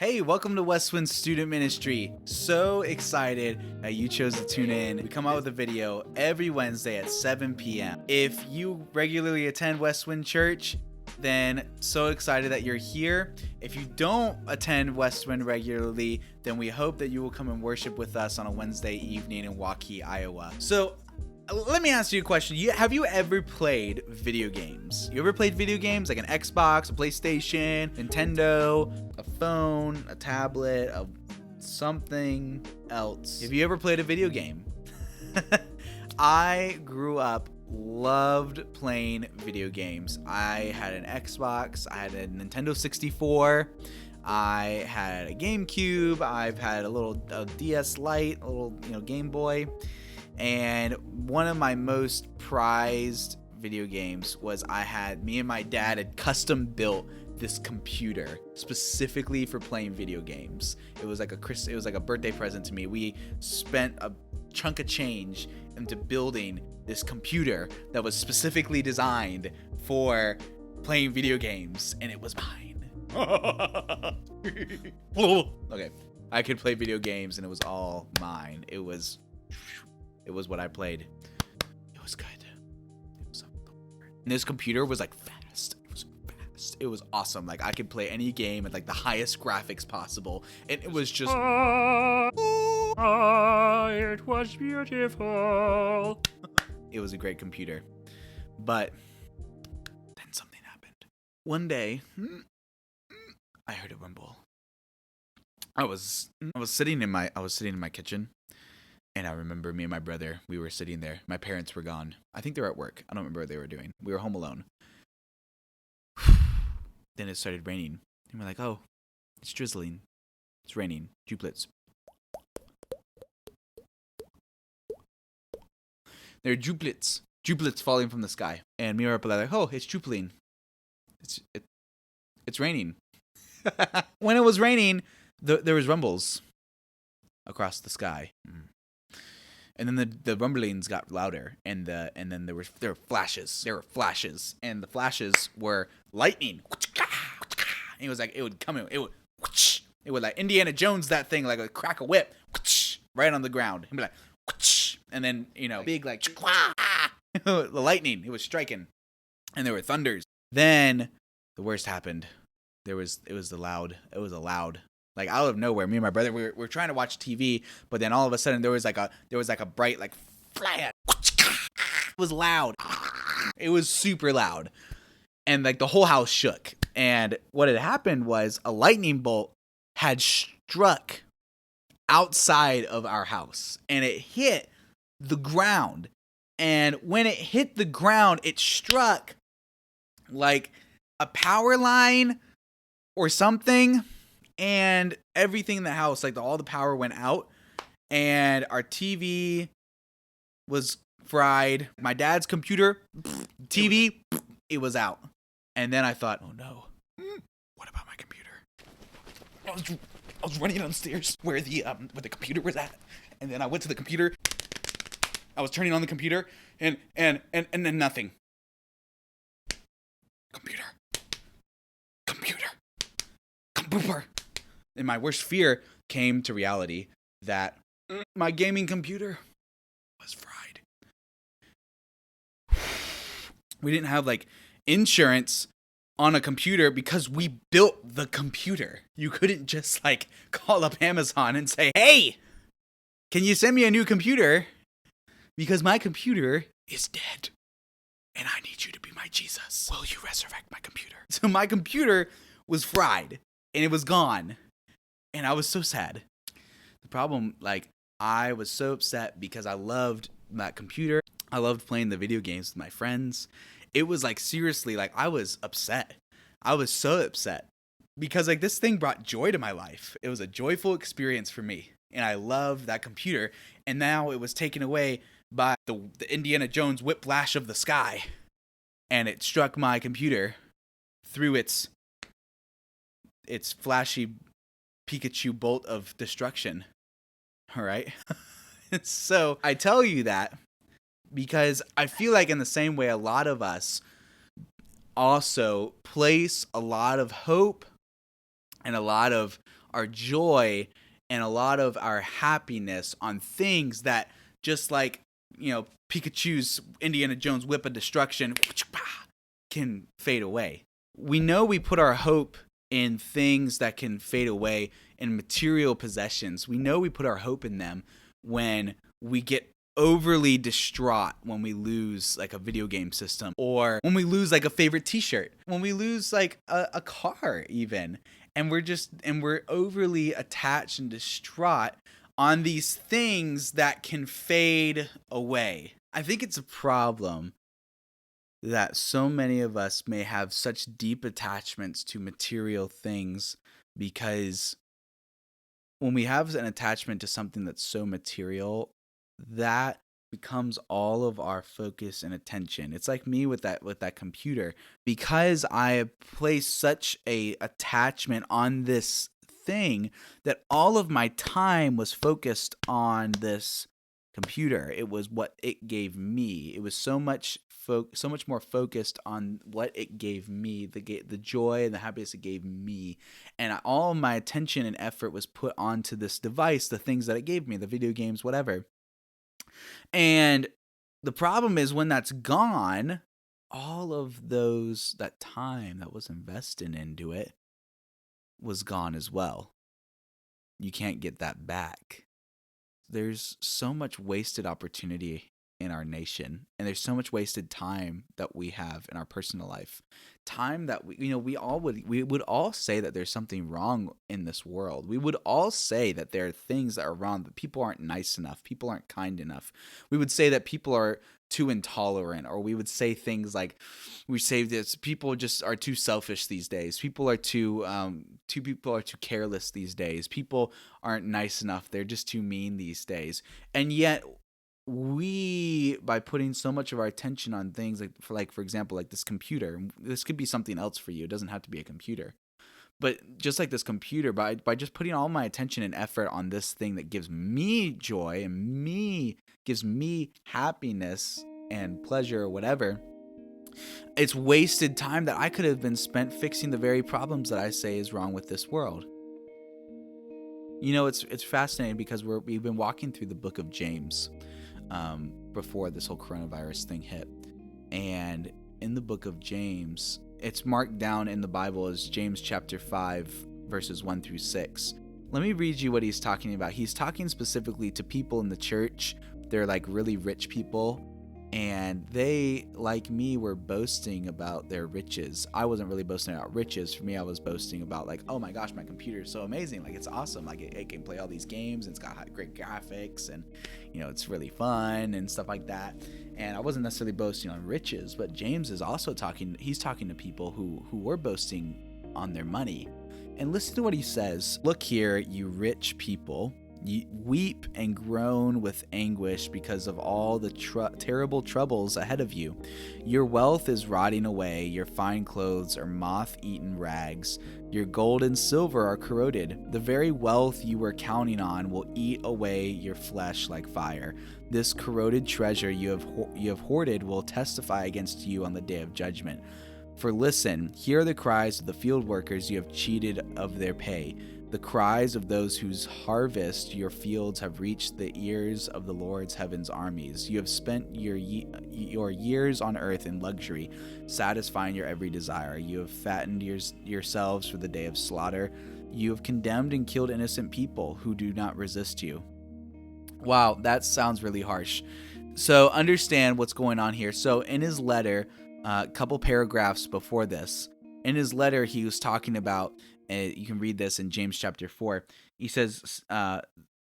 Hey, welcome to Westwind Student Ministry. So excited that you chose to tune in. We come out with a video every Wednesday at 7 p.m. If you regularly attend Westwind Church, then so excited that you're here. If you don't attend Westwind regularly, then we hope that you will come and worship with us on a Wednesday evening in Waukee, Iowa. So let me ask you a question. Have you ever played video games? You ever played video games like an Xbox, a PlayStation, Nintendo, a phone, a tablet, something else? Have you ever played a video game? I grew up loved playing video games. I had an Xbox, I had a Nintendo 64, I had a GameCube, I've had a DS Lite, a little Game Boy. And one of my most prized video games was me and my dad had custom built this computer specifically for playing video games. It was like a birthday present to me. We spent a chunk of change into building this computer that was specifically designed for playing video games, and it was mine. Okay, I could play video games and it was all mine. It was what I played. It was good. And this computer was like fast. It was fast. It was awesome. Like I could play any game at like the highest graphics possible. And it was just it was beautiful. It was a great computer. But then something happened. One day, I heard a rumble. I was sitting in my kitchen. And I remember me and my brother, we were sitting there. My parents were gone. I think they were at work. I don't remember what they were doing. We were home alone. Then it started raining. And we're like, oh, it's drizzling. It's raining. Juplets. There are juplets. Juplets falling from the sky. And me and my brother are like, oh, it's jupling. It's raining. When it was raining, there was rumbles across the sky. And then the rumblings got louder, and then there were flashes. There were flashes, and the flashes were lightning. And it was like it would come in. It would like Indiana Jones that thing, like a crack a whip, right on the ground. And be like, and then big like the lightning. It was striking, and there were thunders. Then the worst happened. It was a loud. Like out of nowhere, me and my brother, we were trying to watch TV, but then all of a sudden there was like a bright like flash. It was loud. It was super loud, and like the whole house shook. And what had happened was a lightning bolt had struck outside of our house, and it hit the ground. And when it hit the ground, it struck like a power line or something. And everything in the house, like all the power went out, and our TV was fried. My dad's computer, TV, it was out. And then I thought, oh no, what about my computer? I was running downstairs where the computer was at, and then I went to the computer. I was turning on the computer, and then nothing. Computer. And my worst fear came to reality that my gaming computer was fried. We didn't have like insurance on a computer because we built the computer. You couldn't just like call up Amazon and say, hey, can you send me a new computer? Because my computer is dead. And I need you to be my Jesus. Will you resurrect my computer? So my computer was fried and it was gone. And I was so sad. The problem, like, I was so upset because I loved that computer. I loved playing the video games with my friends. It was like, seriously, like, I was upset. I was so upset because like this thing brought joy to my life. It was a joyful experience for me. And I loved that computer. And now it was taken away by the Indiana Jones whiplash of the sky. And it struck my computer through its flashy Pikachu bolt of destruction. All right. So I tell you that because I feel like in the same way, a lot of us also place a lot of hope and a lot of our joy and a lot of our happiness on things that, just like, Pikachu's Indiana Jones whip of destruction, can fade away. We know we put our hope in things that can fade away, in material possessions. We know we put our hope in them when we get overly distraught when we lose like a video game system, or when we lose like a favorite t-shirt, when we lose like a car even, and we're overly attached and distraught on these things that can fade away. I think it's a problem that so many of us may have such deep attachments to material things, because when we have an attachment to something that's so material, that becomes all of our focus and attention. It's like me with that computer, because I placed such a attachment on this thing that all of my time was focused on this computer. It was what it gave me. It was so much more focused on what it gave me, the joy and the happiness it gave me, and all my attention and effort was put onto this device, the things that it gave me, the video games, whatever. And the problem is, when that's gone, all of that time that was invested into it was gone as well. You can't get that back. There's so much wasted opportunity in our nation, and there's so much wasted time that we have in our personal life. Time that we would all say that there's something wrong in this world. We would all say that there are things that are wrong, that people aren't nice enough, people aren't kind enough. We would say that people are too intolerant, or we would say things like, we say this, people just are too selfish these days. People are too careless these days. People aren't nice enough. They're just too mean these days. And yet, we, by putting so much of our attention on things for example, like this computer, this could be something else for you. It doesn't have to be a computer. But just like this computer, by just putting all my attention and effort on this thing that gives me joy and gives me happiness and pleasure or whatever, it's wasted time that I could have been spent fixing the very problems that I say is wrong with this world. It's fascinating, because we've been walking through the book of James before this whole coronavirus thing hit. And in the book of James, it's marked down in the Bible as James chapter 5, verses 1 through 6. Let me read you what he's talking about. He's talking specifically to people in the church. They're like really rich people, and they, like me, were boasting about their riches. I wasn't really boasting about riches. For me, I was boasting about like, oh my gosh, my computer is so amazing. Like, it's awesome. Like, it can play all these games, and it's got great graphics, and it's really fun and stuff like that. And I wasn't necessarily boasting on riches, but James is also talking to people who were boasting on their money. And listen to what he says. Look here, you rich people. You weep and groan with anguish because of all the terrible troubles ahead of you. Your wealth is rotting away. Your fine clothes are moth-eaten rags. Your gold and silver are corroded. The very wealth you were counting on will eat away your flesh like fire. This corroded treasure you have hoarded will testify against you on the day of judgment. For listen, hear the cries of the field workers you have cheated of their pay. The cries of those whose harvest your fields have reached the ears of the Lord's heaven's armies. You have spent your years on earth in luxury, satisfying your every desire. You have fattened yourselves for the day of slaughter. You have condemned and killed innocent people who do not resist you. Wow, that sounds really harsh. So understand what's going on here. So in his letter, a couple paragraphs before this, in his letter, he was talking about, you can read this in James chapter 4. He says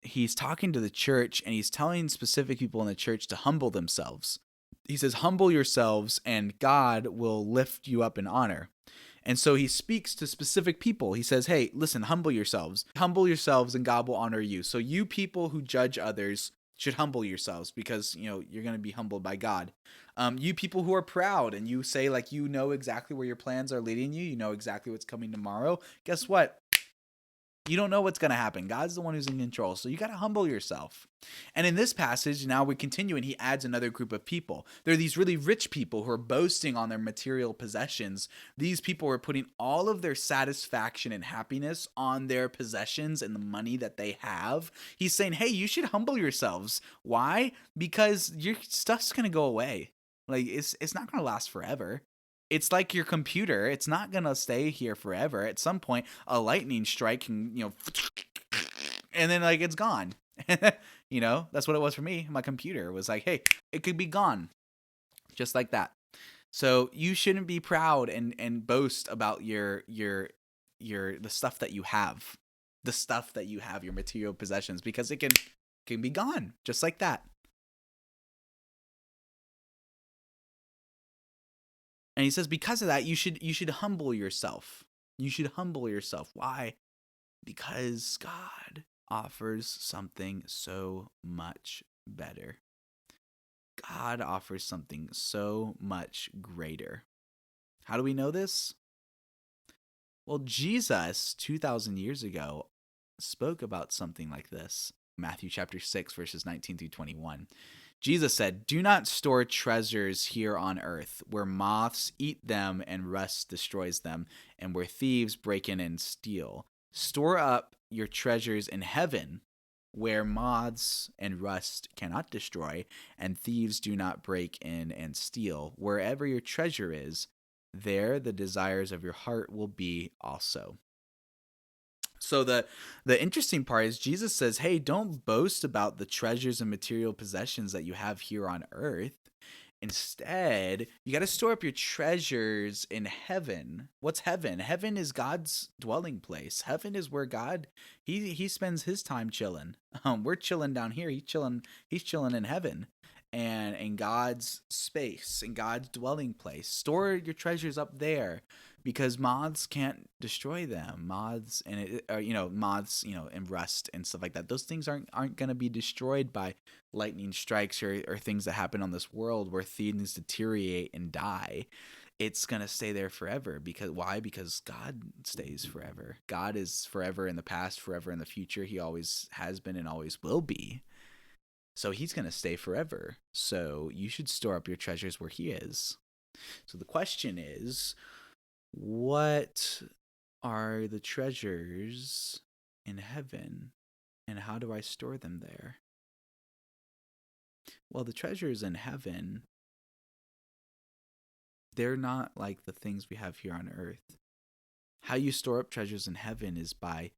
he's talking to the church, and he's telling specific people in the church to humble themselves. He says, humble yourselves, and God will lift you up in honor. And so he speaks to specific people. He says, hey, listen, humble yourselves. Humble yourselves, and God will honor you. So you people who judge others should humble yourselves, because you're going to be humbled by God. You people who are proud and you say like you know exactly where your plans are leading you, you know exactly what's coming tomorrow. Guess what? You don't know what's going to happen. God's the one who's in control. So you got to humble yourself. And in this passage, now we continue, and he adds another group of people. There are these really rich people who are boasting on their material possessions. These people are putting all of their satisfaction and happiness on their possessions and the money that they have. He's saying, hey, you should humble yourselves. Why? Because your stuff's going to go away. Like, it's not going to last forever. It's like your computer. It's not going to stay here forever. At some point, a lightning strike can, and then like it's gone. That's what it was for me. My computer was like, hey, it could be gone. Just like that. So you shouldn't be proud and boast about the stuff that you have. The stuff that you have, your material possessions, because it can be gone. Just like that. And he says, because of that, you should humble yourself. You should humble yourself. Why? Because God offers something so much better. God offers something so much greater. How do we know this? Well, Jesus, 2,000 years ago, spoke about something like this. Matthew chapter 6, verses 19 through 21. Jesus said, "Do not store treasures here on earth, where moths eat them and rust destroys them, and where thieves break in and steal. Store up your treasures in heaven, where moths and rust cannot destroy, and thieves do not break in and steal. Wherever your treasure is, there the desires of your heart will be also." So the interesting part is Jesus says, hey, don't boast about the treasures and material possessions that you have here on earth. Instead, you got to store up your treasures in heaven. What's heaven? Heaven is God's dwelling place. Heaven is where God he spends his time chilling. We're chilling down here. He's chilling in heaven. And in God's space, in God's dwelling place. Store your treasures up there, because moths can't destroy them. Moths and and rust and stuff like that. Those things aren't going to be destroyed by lightning strikes or things that happen on this world where things deteriorate and die. It's going to stay there forever. Because why? Because God stays forever. God is forever in the past, forever in the future. He always has been and always will be. So he's going to stay forever. So you should store up your treasures where he is. So the question is, what are the treasures in heaven, and how do I store them there? Well, the treasures in heaven, they're not like the things we have here on earth. How you store up treasures in heaven is by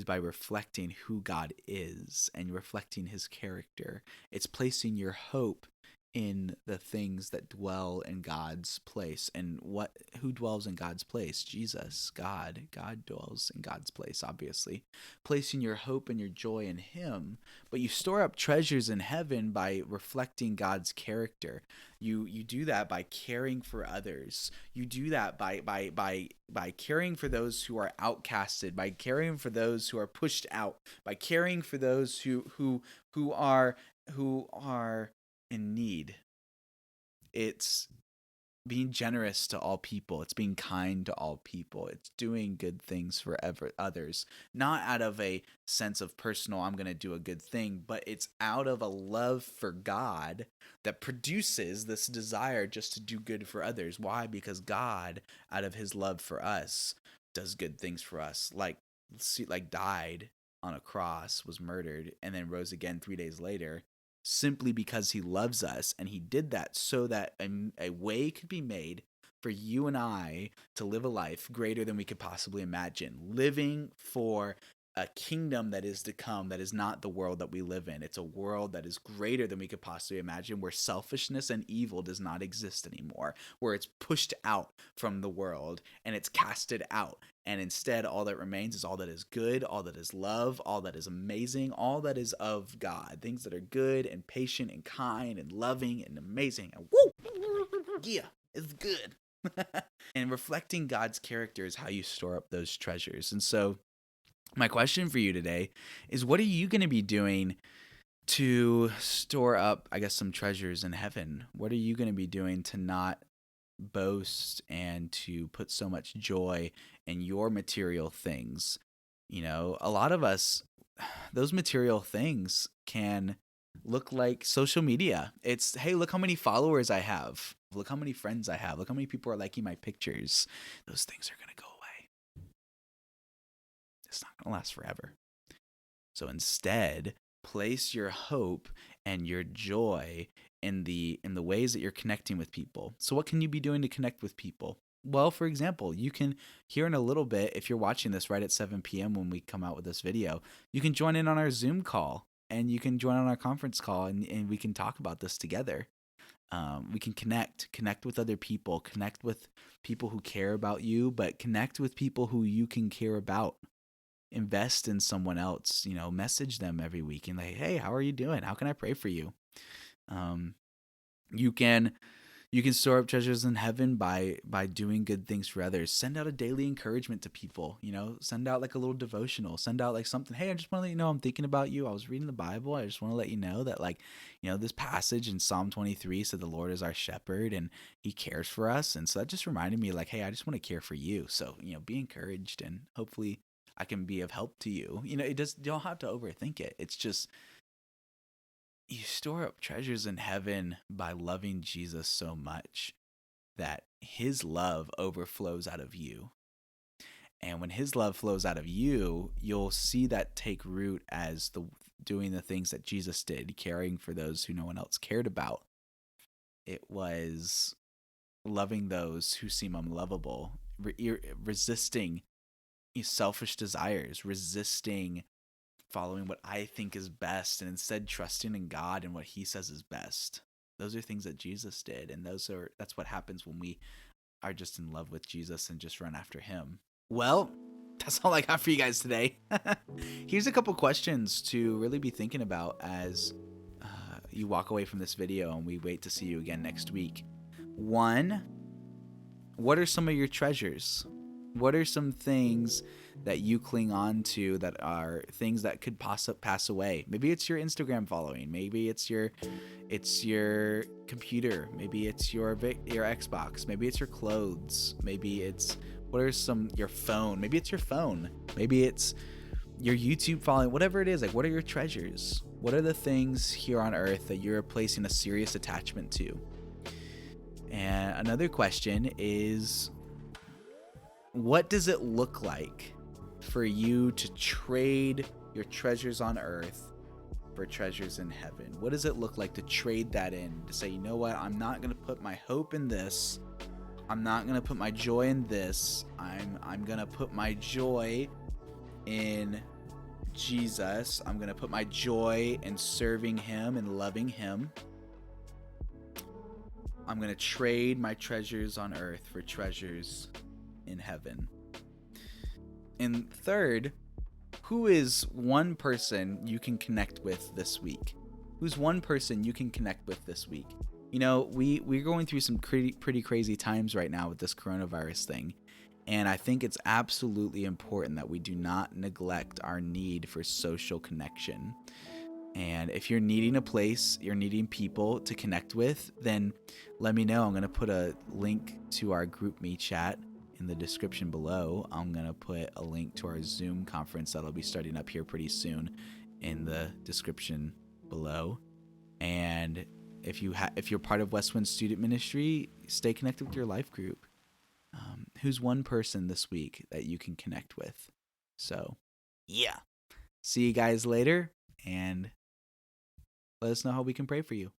reflecting who God is and reflecting his character. It's placing your hope in the things that dwell in God's place. And who dwells in God's place? Jesus, God. God dwells in God's place, obviously. Placing your hope and your joy in him. But you store up treasures in heaven by reflecting God's character. You do that by caring for others. You do that by caring for those who are outcasted, by caring for those who are pushed out, by caring for those who are in need. It's being generous to all people. It's being kind to all people. It's doing good things for others, not out of a sense of personal, I'm going to do a good thing, but it's out of a love for God that produces this desire just to do good for others. Why? Because God, out of his love for us, does good things for us. Like died on a cross, was murdered, and then rose again 3 days later, simply because he loves us. And he did that so that a way could be made for you and I to live a life greater than we could possibly imagine, living for a kingdom that is to come, that is not the world that we live in. It's a world that is greater than we could possibly imagine, where selfishness and evil does not exist anymore, where it's pushed out from the world and it's casted out. And instead, all that remains is all that is good, all that is love, all that is amazing, all that is of God. Things that are good and patient and kind and loving and amazing. And woo! Yeah, it's good. And reflecting God's character is how you store up those treasures. And so my question for you today is, what are you going to be doing to store up, I guess, some treasures in heaven? What are you going to be doing to not boast and to put so much joy in your material things, A lot of us, those material things can look like social media. It's, hey, look how many followers I have. Look how many friends I have. Look how many people are liking my pictures. Those things are going to go away. It's not going to last forever. So instead, place your hope and your joy in the ways that you're connecting with people. So what can you be doing to connect with people? Well, for example, you can, here in a little bit, if you're watching this right at 7 p.m. when we come out with this video, you can join in on our Zoom call, and you can join on our conference call, and we can talk about this together. We can connect with other people, connect with people who care about you, but connect with people who you can care about. Invest in someone else, message them every week and like, hey, how are you doing? How can I pray for you? You can store up treasures in heaven by doing good things for others. Send out a daily encouragement to people. Send out like a little devotional. Send out like something. Hey, I just want to let you know I'm thinking about you. I was reading the Bible. I just want to let you know that this passage in Psalm 23 said the Lord is our shepherd and He cares for us. And so that just reminded me, like, hey, I just want to care for you. So be encouraged, and hopefully I can be of help to you. You don't have to overthink it. It's just, you store up treasures in heaven by loving Jesus so much that His love overflows out of you. And when His love flows out of you, you'll see that take root as doing the things that Jesus did, caring for those who no one else cared about. It was loving those who seem unlovable, resisting selfish desires, resisting following what I think is best, and instead trusting in God and what He says is best. Those are things that Jesus did, and that's what happens when we are just in love with Jesus and just run after Him. Well, that's all I got for you guys today. Here's a couple questions to really be thinking about as you walk away from this video, and we wait to see you again next week. 1, what are some of your treasures? What are some things that you cling on to that are things that could pass away? Maybe it's your Instagram following. Maybe it's your computer. Maybe it's your Xbox. Maybe it's your clothes. Maybe it's your phone. Maybe it's your phone. Maybe it's your YouTube following. Whatever it is, like, what are your treasures? What are the things here on earth that you're placing a serious attachment to? And another question is, what does it look like for you to trade your treasures on earth for treasures in heaven? What does it look like to trade that in? To say, you know what? I'm not going to put my hope in this. I'm not going to put my joy in this. I'm going to put my joy in Jesus. I'm going to put my joy in serving Him and loving Him. I'm going to trade my treasures on earth for treasures in heaven. And third, who is one person you can connect with this week? Who's one person you can connect with this week? We're going through some pretty crazy times right now with this coronavirus thing. And I think it's absolutely important that we do not neglect our need for social connection. And if you're needing a place, you're needing people to connect with, then let me know. I'm going to put a link to our GroupMe chat in the description below. I'm going to put a link to our Zoom conference that'll be starting up here pretty soon in the description below. And if you're part of Westwind Student Ministry, stay connected with your life group. Who's one person this week that you can connect with? So, yeah. See you guys later, and let us know how we can pray for you.